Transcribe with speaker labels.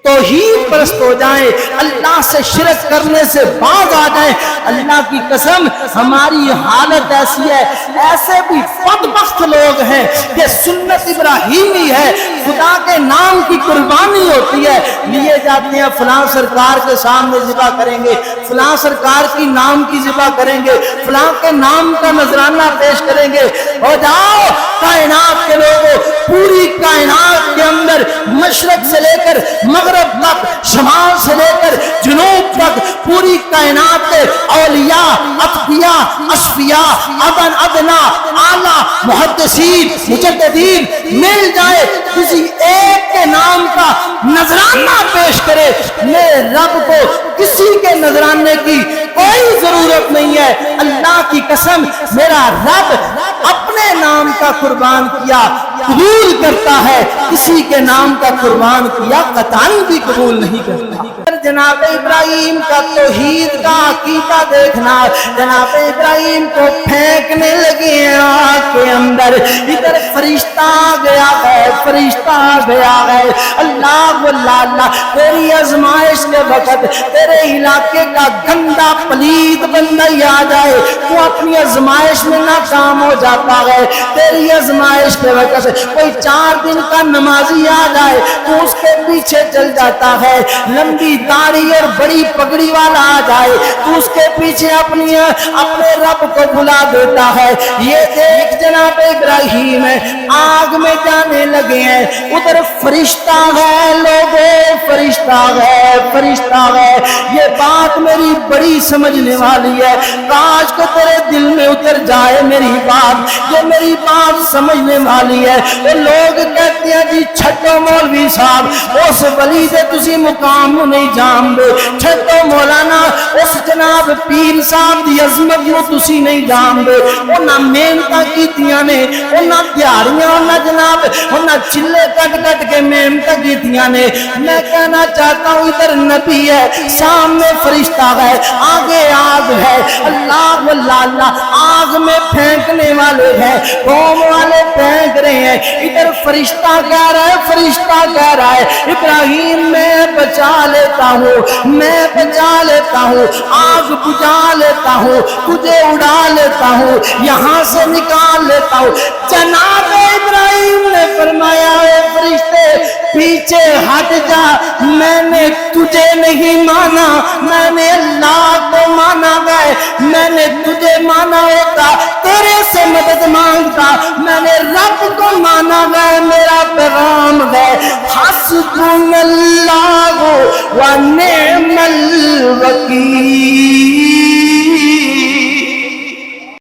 Speaker 1: توحید پرست ہو جائیں، اللہ سے شرک کرنے سے باز آ جائیں۔ اللہ کی قسم ہماری حالت ایسی ہے، ایسے بھی بدبخت لوگ ہیں کہ سنت ابراہیمی ہے، خدا کے نام کی قربانی ہوتی ہے، لیے جاتے ہیں فلاں سرکار کے سامنے ذبح کریں گے، فلاں سرکار کی نام کی ذبح کریں گے، فلاں کے نام کا نذرانہ پیش کریں گے۔ ہو جاؤ کائنات کے لوگوں، پوری کائنات کے اندر مشرق سے لے کر مغرب تک، شمال سے لے کر جنوب تک، پوری کائنات کے اولیاء، اتقیاء، اصفیاء، ادن ادنا، اعلیٰ محدثین، مجددین مل جائے، کسی ایک کے نام کا نذرانہ پیش کرے، میرے رب کو کسی کے نذرانے کی کوئی ضرورت نہیں ہے۔ اللہ کی قسم میرا رب اپنے نام کا قربان کیا قبول کرتا ہے، کسی کے نام کا قربان کیا قطعاً بھی قبول نہیں کرتا۔ جناب ابراہیم کا توحید کا عقیدہ دیکھنا، جناب ابراہیم کو پھینکنے لگے آگ کے اندر، ادھر فرشتہ آ گیا ہے، فرشتہ آ گیا ہے۔ اللہ اللہ، تیری آزمائش کے وقت تیرے علاقے کا گندا پلید بندہ ہی آ جائے، تو اپنی آزمائش میں ناکام ہو جاتا ہے۔ تیری آزمائش کے وقت کوئی 4 دن کا نمازی آ جائے تو اس کے پیچھے چل جاتا ہے، لمبی داڑھی اور بڑی پگڑی والا آ جائے تو اس کے پیچھے اپنے رب کو بلا دیتا ہے۔ یہ دیکھ جناب ابراہیم آگ میں جانے لگے ہیں، ادھر فرشتہ ہے، لوگوں فرشتہ ہے، فرشتہ ہے۔ یہ بات میری بڑی سمجھنے والی ہے، کاش کو تیرے دل میں اتر جائے میری بات، یہ میری بات سمجھنے والی ہے۔ وہ لوگ کہتے ہیں جی چھٹو مولوی صاحب اس ولی دے تسی مقام نہیں جان دے، چھٹو مولانا اس جناب پیر صاحب دی عظمت نو تسی نہیں جان دے، انہاں محنتاں کیتیاں نے، انہاں دیہاڑیاں، انہاں جناب انہاں چلے کٹ کٹ کے محنتاں کیتیاں نے۔ میں کہنا چاہتا ہوں ادھر نبی ہے، سامنے فرشتہ ہے، آگے آگ ہے، اللہ اللہ، آگ میں پھینکنے والے ہیں، قوم والے پھینک رہے ہیں، ادھر فرشتہ کہہ رہا ہے، فرشتہ کہہ رہا ہے ابراہیم میں بچا لیتا ہوں، میں بچا لیتا ہوں، آگ بجھا لیتا ہوں، تجھے اڑا لیتا ہوں، یہاں سے نکال لیتا ہوں۔ جناب ابراہیم نے فرمایا اے فرشتے پیچھے ہٹ جا، میں نے تجھے نہیں مانا، میں نے اللہ کو مانا گئے، میں نے تجھے مانا ہوتا تیرے سے مدد مانگتا، میں نے رب کو مانا گئے، میرا پیغام ہے حسبنا اللہ ونعم الوکیل۔